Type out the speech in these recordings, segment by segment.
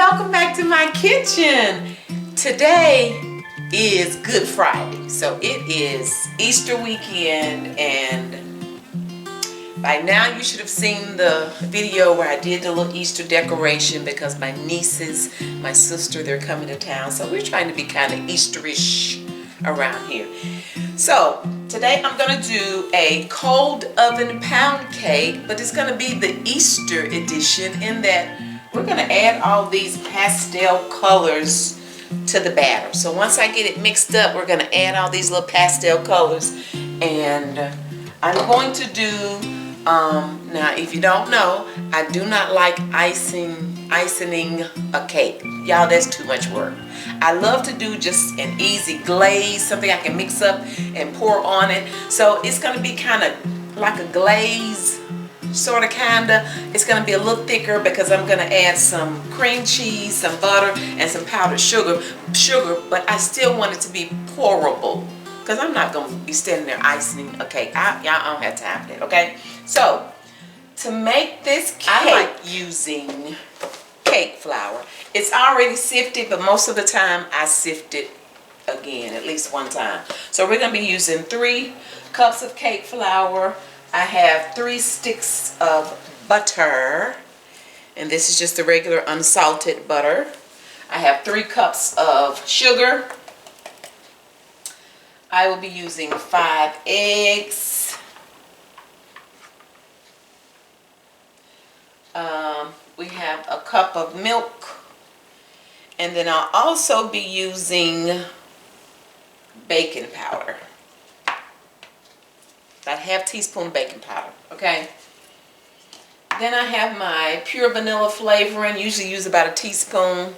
welcome back to my kitchen. Today is Good Friday, so it is Easter weekend, and by now you should have seen the video where I did the little Easter decoration because my nieces, my sister, they're coming to town, so we're trying to be kind of Easterish around here. So today I'm going to do a cold oven pound cake, but it's going to be the Easter edition in that we're going to add all these pastel colors to the batter. So once I get it mixed up, we're going to add all these little pastel colors, and I'm going to do, now if you don't know, I do not like icing a cake. Y'all, that's too much work. I love to do just an easy glaze, something I can mix up and pour on it. So it's going to be kind of like a glaze, sort of kinda. It's going to be a little thicker because I'm going to add some cream cheese, some butter, and some powdered sugar, but I still want it to be pourable because I'm not going to be standing there icing a cake. Y'all don't have time for that, okay? So to make this cake, I like using cake flour. It's already sifted, but most of the time I sift it again, at least one time. So we're going to be using 3 cups of cake flour. I have 3 sticks of butter, and this is just the regular unsalted butter. I have 3 cups of sugar. I will be using 5 eggs. We have a cup of milk, and then I'll also be using baking powder. About ½ teaspoon baking powder, okay? Then I have my pure vanilla flavoring, usually use about 1 teaspoon.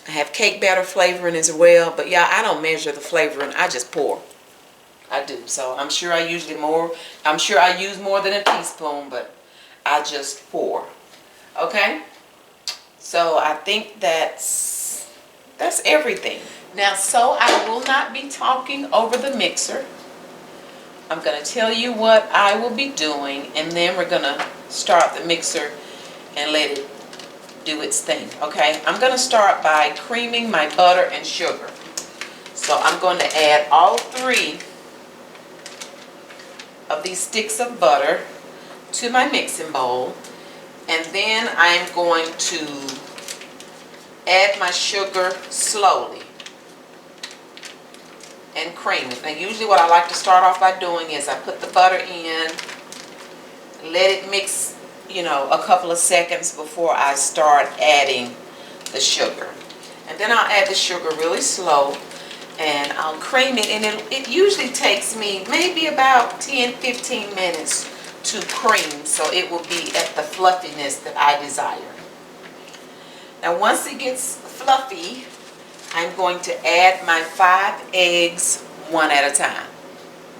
I have cake batter flavoring as well, but yeah, I don't measure the flavoring, I just pour. I do, so I'm sure I use more than 1 teaspoon, but I just pour. Okay? So I think that's everything. Now, so I will not be talking over the mixer. I'm going to tell you what I will be doing, and then we're going to start the mixer and let it do its thing, okay? I'm going to start by creaming my butter and sugar. So I'm going to add all 3 of these sticks of butter to my mixing bowl, and then I'm going to add my sugar slowly and cream it. Now usually what I like to start off by doing is I put the butter in, let it mix, you know, a couple of seconds before I start adding the sugar. And then I'll add the sugar really slow, and I'll cream it, and it usually takes me maybe about 10-15 minutes to cream, so it will be at the fluffiness that I desire. Now once it gets fluffy, I'm going to add my 5 eggs one at a time.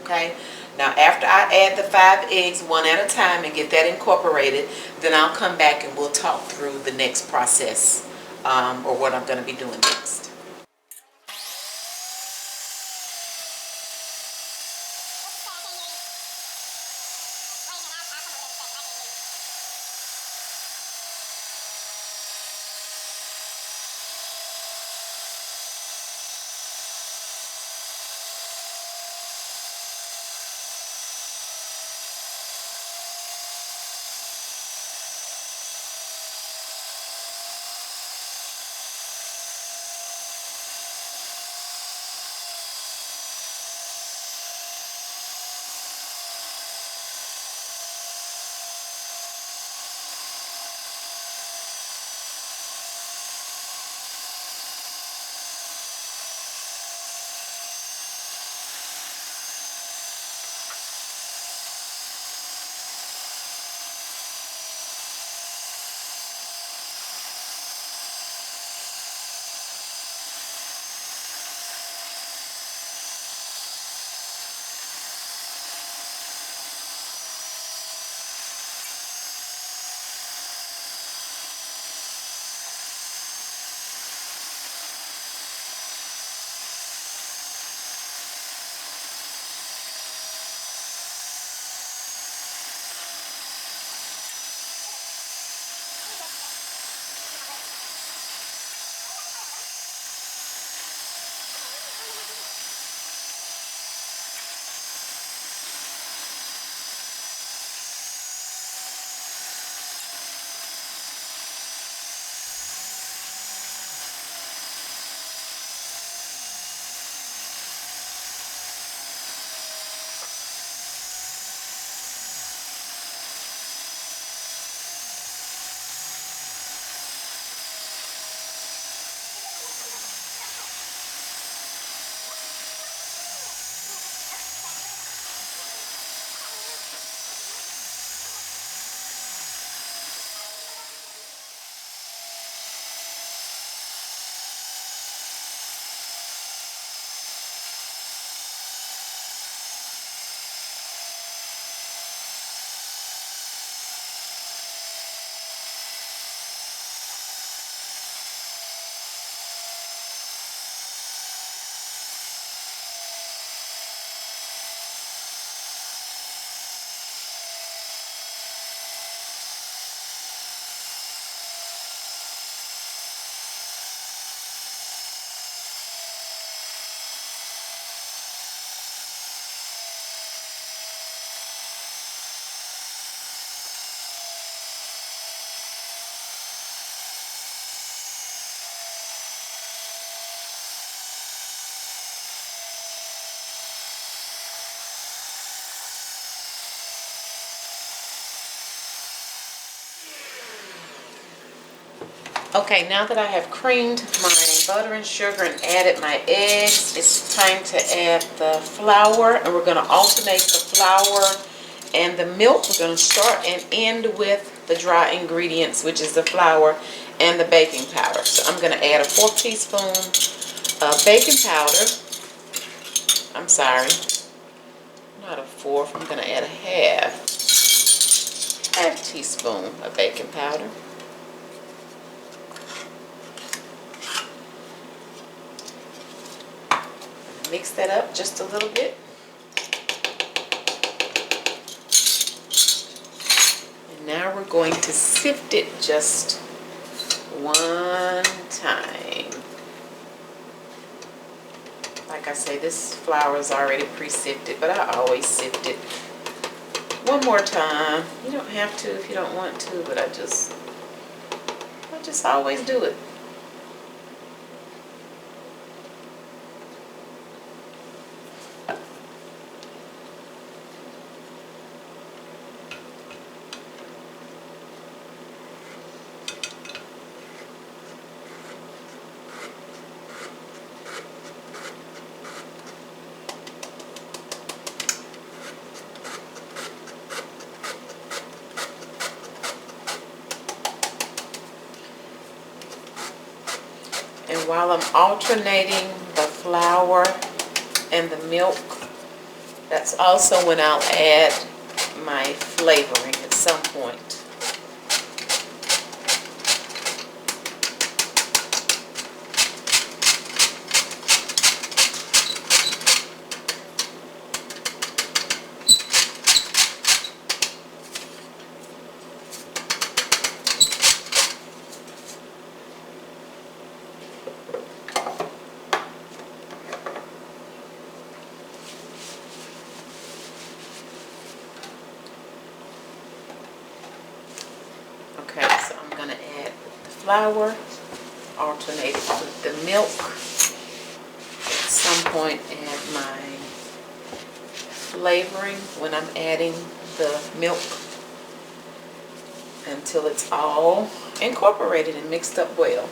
Okay? Now after I add the 5 eggs one at a time and get that incorporated, then I'll come back and we'll talk through the next process, or what I'm going to be doing next. Okay, now that I have creamed my butter and sugar and added my eggs, it's time to add the flour, and we're going to alternate the flour and the milk. We're going to start and end with the dry ingredients, which is the flour and the baking powder. So I'm going to add a 4th teaspoon of baking powder. I'm sorry, not a 4th. I'm going to add a half teaspoon of baking powder. Mix that up just a little bit. And now we're going to sift it just one time. Like I say, this flour is already pre-sifted, but I always sift it one more time. You don't have to if you don't want to, but I just always do it. And while I'm alternating the flour and the milk, that's also when I'll add my flavoring at some point. Okay, so I'm going to add the flour, alternate it with the milk. At some point add my flavoring when I'm adding the milk until it's all incorporated and mixed up well.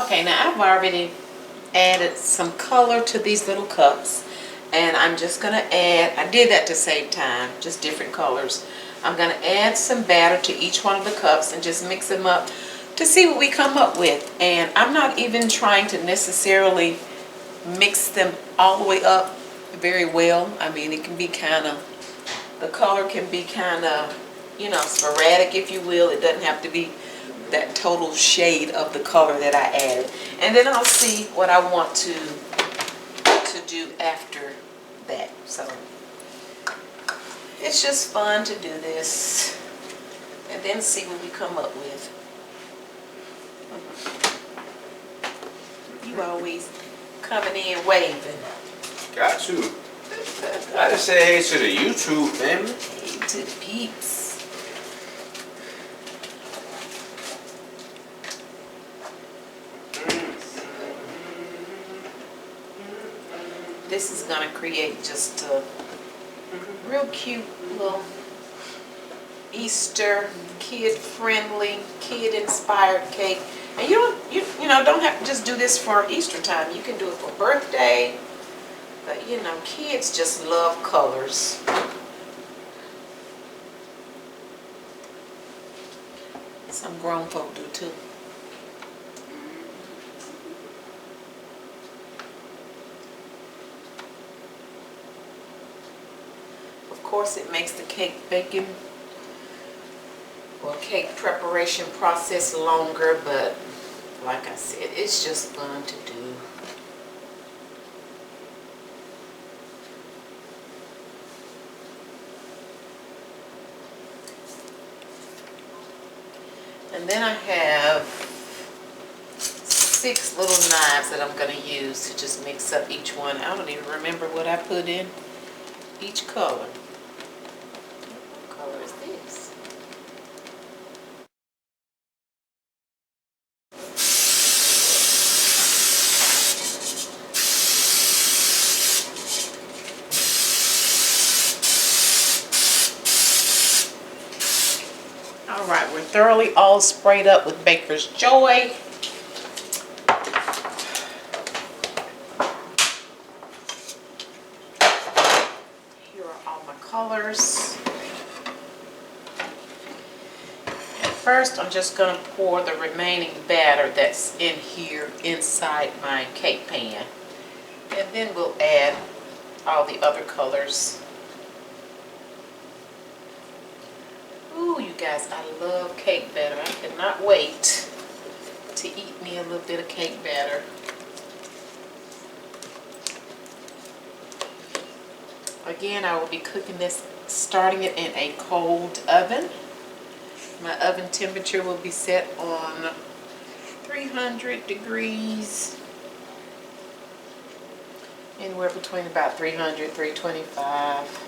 Okay, now I've already added some color to these little cups, and I'm just going to add, I did that to save time, just different colors. I'm going to add some batter to each one of the cups and just mix them up to see what we come up with. And I'm not even trying to necessarily mix them all the way up very well. I mean, it can be kind of, the color can be kind of, you know, sporadic, if you will. It doesn't have to be that total shade of the color that I added. And then I'll see what I want to do after that. So it's just fun to do this and then see what we come up with. You always coming in waving. Got to. I just say hey to the YouTube family. Hey to the peeps. This is going to create just a real cute little Easter kid-friendly, kid-inspired cake. And you don't have to just do this for Easter time. You can do it for birthday. But you know, kids just love colors. Some grown folk do too. Of course, it makes the cake baking or cake preparation process longer, but like I said, it's just fun to do. And then I have 6 little knives that I'm going to use to just mix up each one. I don't even remember what I put in each color. What color is this? Alright, we're thoroughly all sprayed up with Baker's Joy. Here are all my colors. And first, I'm just going to pour the remaining batter that's in here inside my cake pan. And then we'll add all the other colors. Ooh, you guys, I love cake batter. I cannot wait to eat me a little bit of cake batter. Again, I will be cooking this, starting it in a cold oven. My oven temperature will be set on 300 degrees. Anywhere between about 300, 325.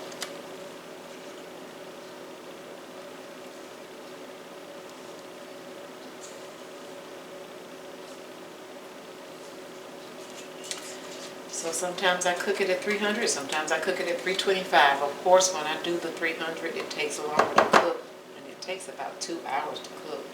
So sometimes I cook it at 300, sometimes I cook it at 325. Of course, when I do the 300, it takes longer to cook, and it takes about 2 hours to cook.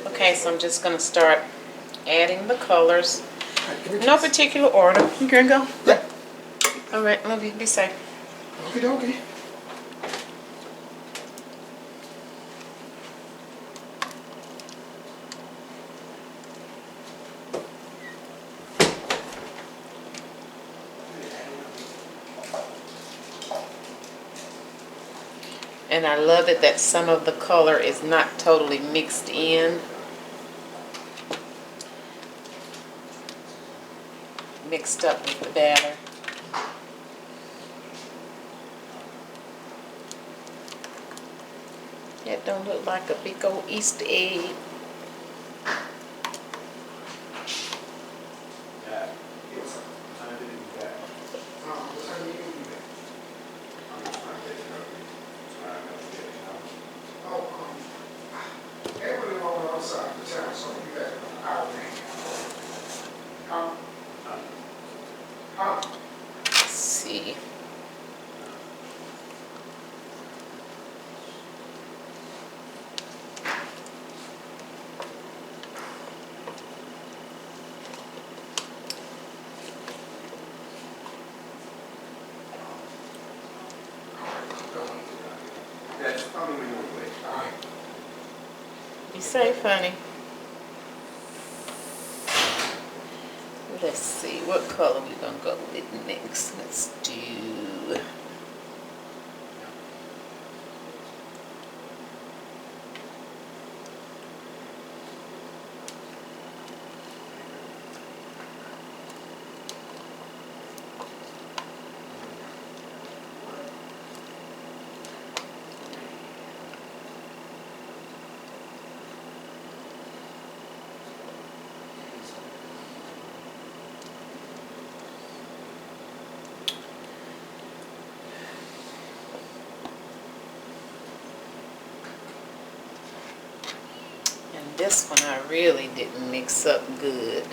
Okay, so I'm just going to start adding the colors. No particular order. You can go? Yeah. All right, love you. Be safe. Okay, okay. And I love it that some of the color is not totally mixed in. Mixed up with the batter. That don't look like a big old Easter egg. Let's see. Be safe, honey. Let's see, what color we gonna go with next? Let's do... And this one I really didn't mix up good.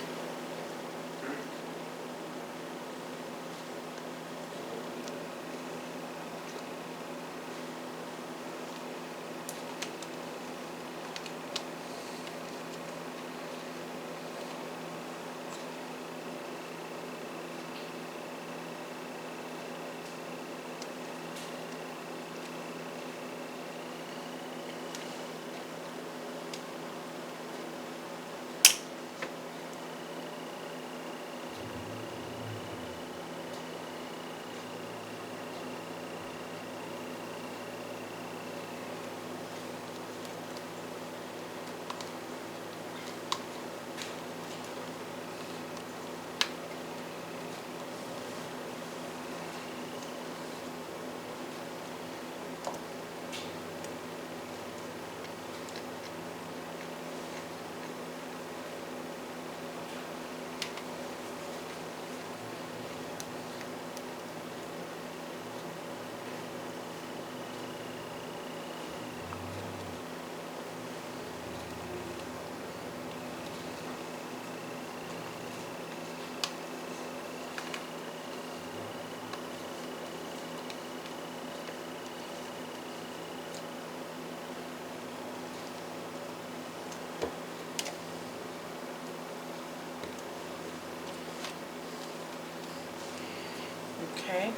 Okay,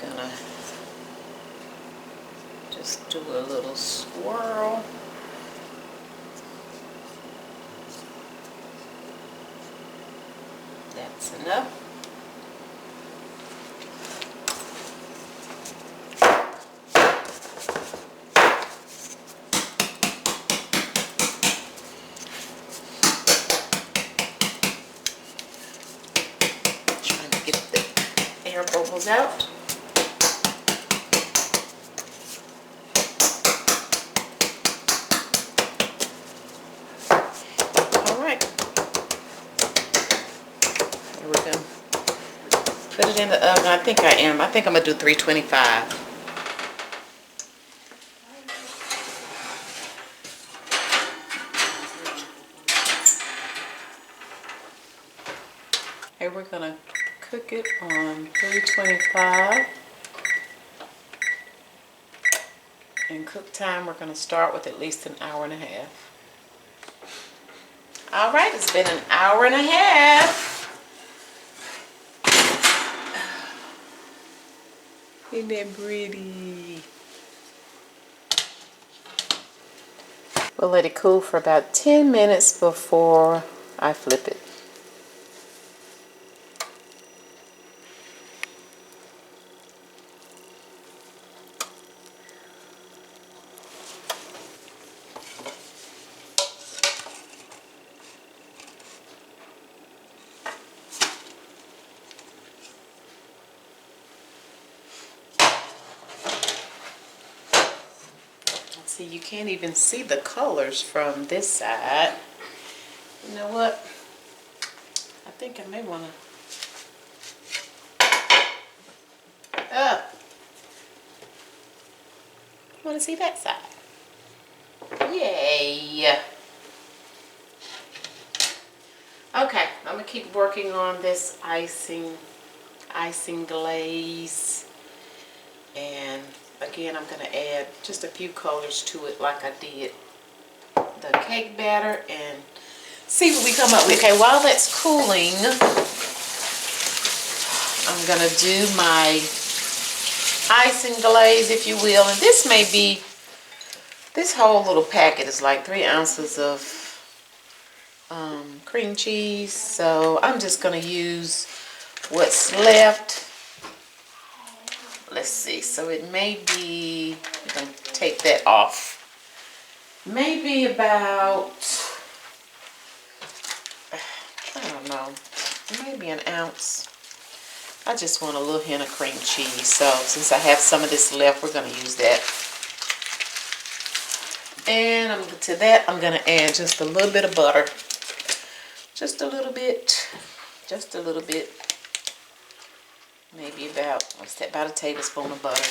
gonna just do a little swirl. That's enough. Trying to get the air bubbles out. Put it in the oven. I think I'm gonna do 325. Okay, we're gonna cook it on 325. And cook time, we're gonna start with at least an hour and a half. All right, it's been an hour and a half. Isn't that pretty? We'll let it cool for about 10 minutes before I flip it. See, you can't even see the colors from this side. You know what? I think I may want to... want to see that side. Yay! Okay, I'm gonna keep working on this icing glaze. And again, I'm gonna add just a few colors to it like I did the cake batter and see what we come up with. Okay, while that's cooling, I'm gonna do my icing glaze, if you will. And this may be, this whole little packet is like 3 ounces of cream cheese. So I'm just gonna use what's left. Let's see, so it may be, I'm gonna take that off. Maybe about, I don't know, maybe an ounce. I just want a little hint of cream cheese. So since I have some of this left, we're going to use that. And to that, I'm going to add just a little bit of butter. Just a little bit. Just a little bit. Maybe about, what's that, about a tablespoon of butter.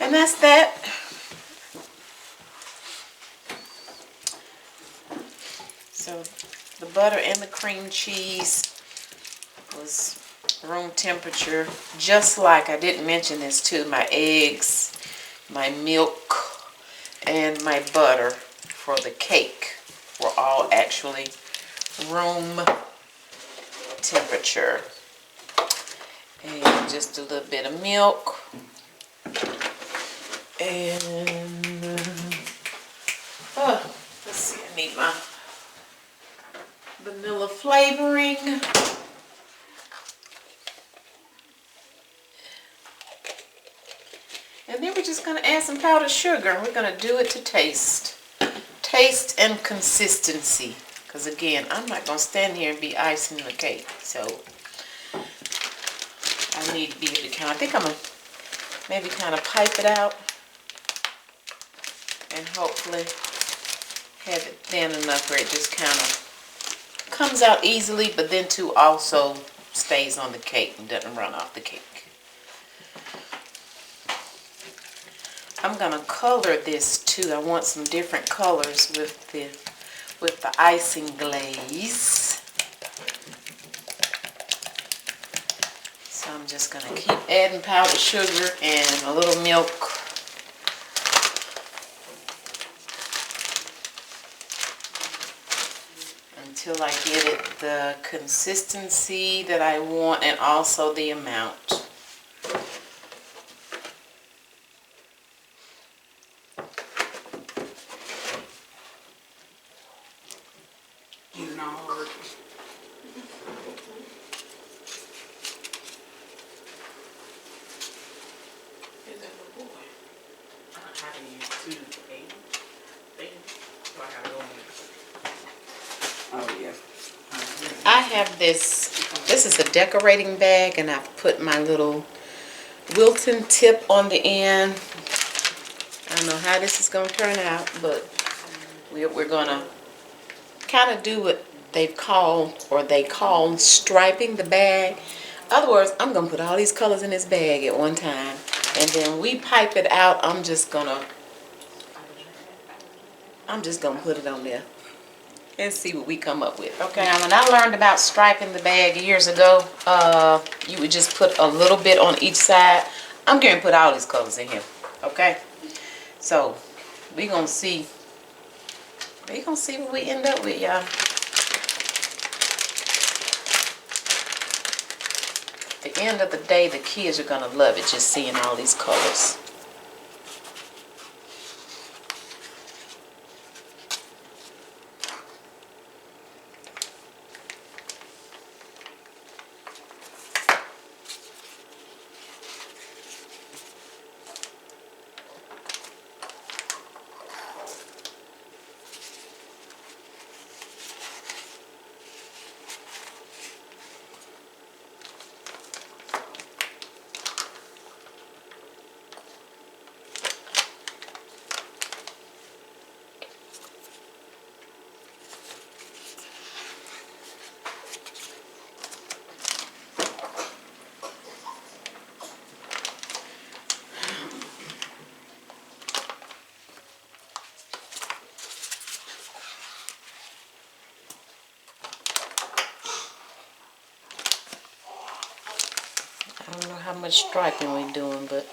And that's that. So the butter and the cream cheese was room temperature, just like I didn't mention this too, my eggs, my milk, and my butter for the cake were all actually room temperature. And just a little bit of milk, and let's see, I need my vanilla flavoring. And then we're just going to add some powdered sugar. And we're going to do it to taste. Taste and consistency. Because again, I'm not going to stand here and be icing the cake. So I need to be able to kind of, I think I'm going to maybe kind of pipe it out. And hopefully have it thin enough where it just kind of comes out easily. But then too also stays on the cake and doesn't run off the cake. I'm gonna color this too. I want some different colors with the icing glaze. So I'm just gonna keep adding powdered sugar and a little milk. Until I get it the consistency that I want and also the amount. I have this is a decorating bag, and I've put my little Wilton tip on the end. I don't know how this is going to turn out, but we're going to kind of do what they call striping the bag. In other words, I'm going to put all these colors in this bag at one time, and then we pipe it out. I'm just going to put it on there and see what we come up with. Okay. Now, when I learned about striping the bag years ago, you would just put a little bit on each side. I'm going to put all these colors in here. Okay. So we're gonna see. We're gonna see what we end up with, y'all. At the end of the day, the kids are gonna love it, just seeing all these colors. how much striping we're doing, but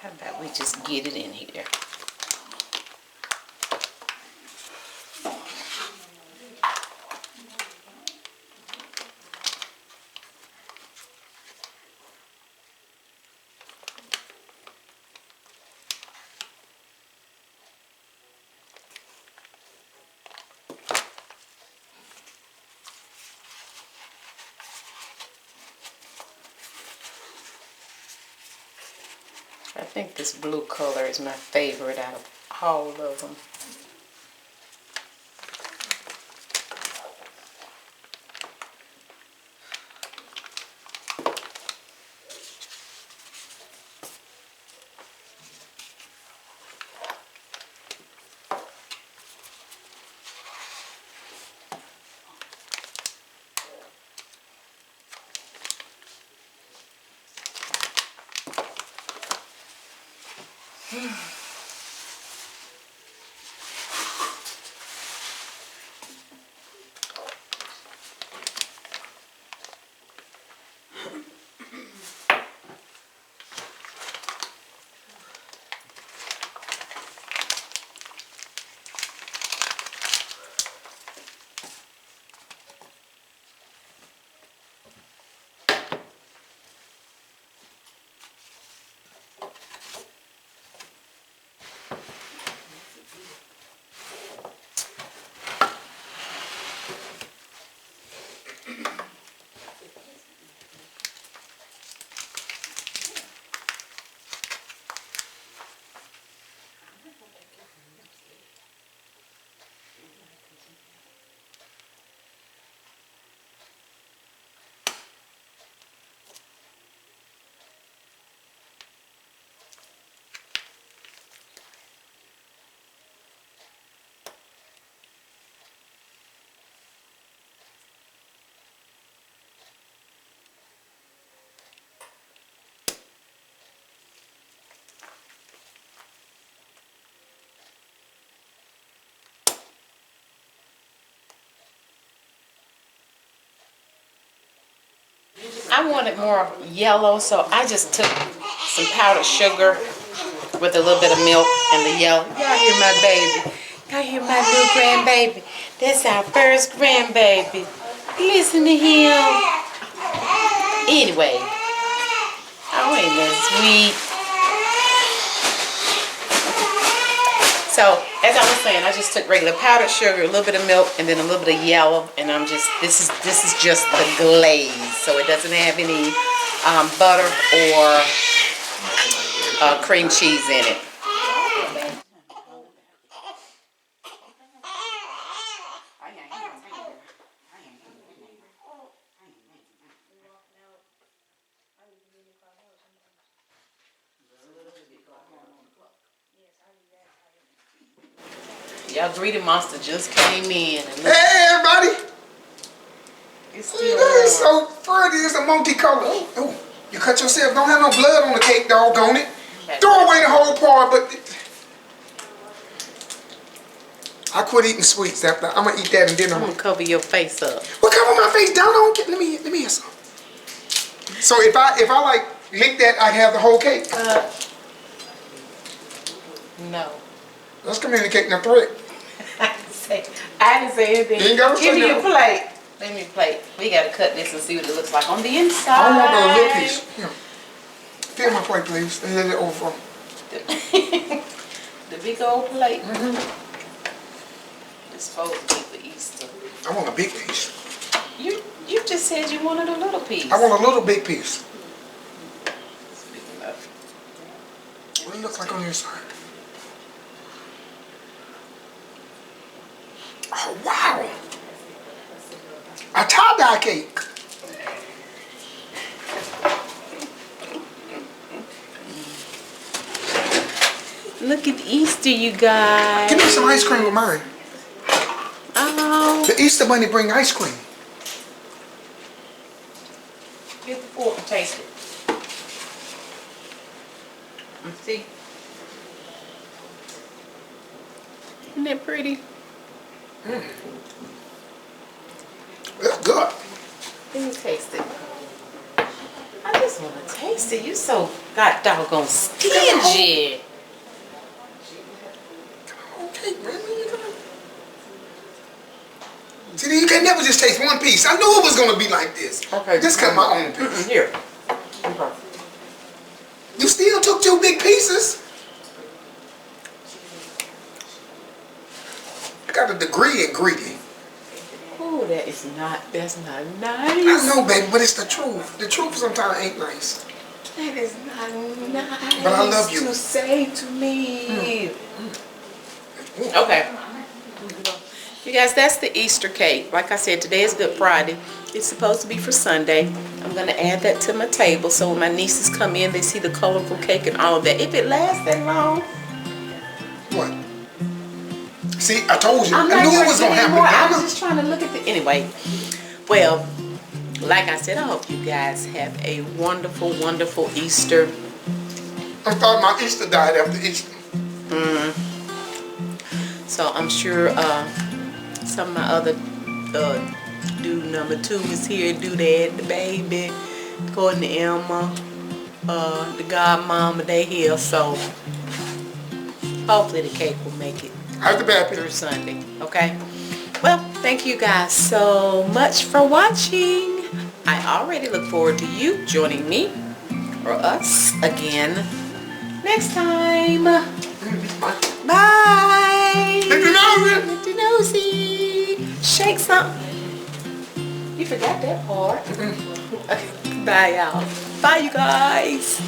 how about we just get it in here? I think this blue color is my favorite out of all of them. I wanted more yellow, so I just took some powdered sugar with a little bit of milk and the yellow. Y'all hear my baby. Y'all hear my new grandbaby. That's our first grandbaby. Listen to him. Anyway. Oh, ain't that sweet? So, as I was saying, I just took regular powdered sugar, a little bit of milk, and then a little bit of yellow, and I'm just, this is just the glaze, so it doesn't have any butter or cream cheese in it. Y'all greedy monster just came in. And hey everybody! It's still that is so pretty. It's a multicolored. Oh, you cut yourself. Don't have no blood on the cake, doggone it. Throw away the whole part, but I quit eating sweets after. I'm gonna eat that and then I'm gonna cover your face up. Well, cover my face down. Don't get. Let me hear some. So if I like lick that, I have the whole cake. No. Let's communicate now, threat. I didn't say anything. Give me your plate. Let me plate. We gotta cut this and see what it looks like on the inside. I don't want the little piece. Here. Fill my plate, please, and let it overflow. The big old plate. It's supposed to be for Easter. I want a big piece. You just said you wanted a little piece. I want a little big piece. It's big enough. What does it look like on your side? Oh, wow. A tie-dye cake. Look at Easter, you guys. Give me some ice cream with mine. Oh. The Easter Bunny bring ice cream. Get the fork and taste it. See? Isn't that pretty? That's good. Let me taste it. I just want to taste it. You so god doggone stingy. Okay, man. See, you can never just taste one piece. I knew it was gonna be like this. Okay. Just cut my own piece. Here. You still took 2 big pieces. I got a degree in greedy. Oh, that's not nice. I know, baby, but it's the truth. The truth sometimes ain't nice. That is not nice. But I love you. To say to me. Okay. You guys, that's the Easter cake. Like I said, today is Good Friday. It's supposed to be for Sunday. I'm going to add that to my table so when my nieces come in, they see the colorful cake and all of that. If it lasts that long. What? See, I told you. I'm I not knew it was gonna happen. I was just trying to look at the... Anyway. Well, like I said, I hope you guys have a wonderful, wonderful Easter. I thought my Easter died after Easter. So I'm sure some of my other dude number 2 is here. Do that, the baby, Gordon and Emma, the godmama, they here. So hopefully the cake will make it through Sunday. Okay. Well, thank you guys so much for watching. I already look forward to you joining me or us again next time. Bye. Lick the nosy. Shake something. You forgot that part. Bye, y'all. Bye, you guys.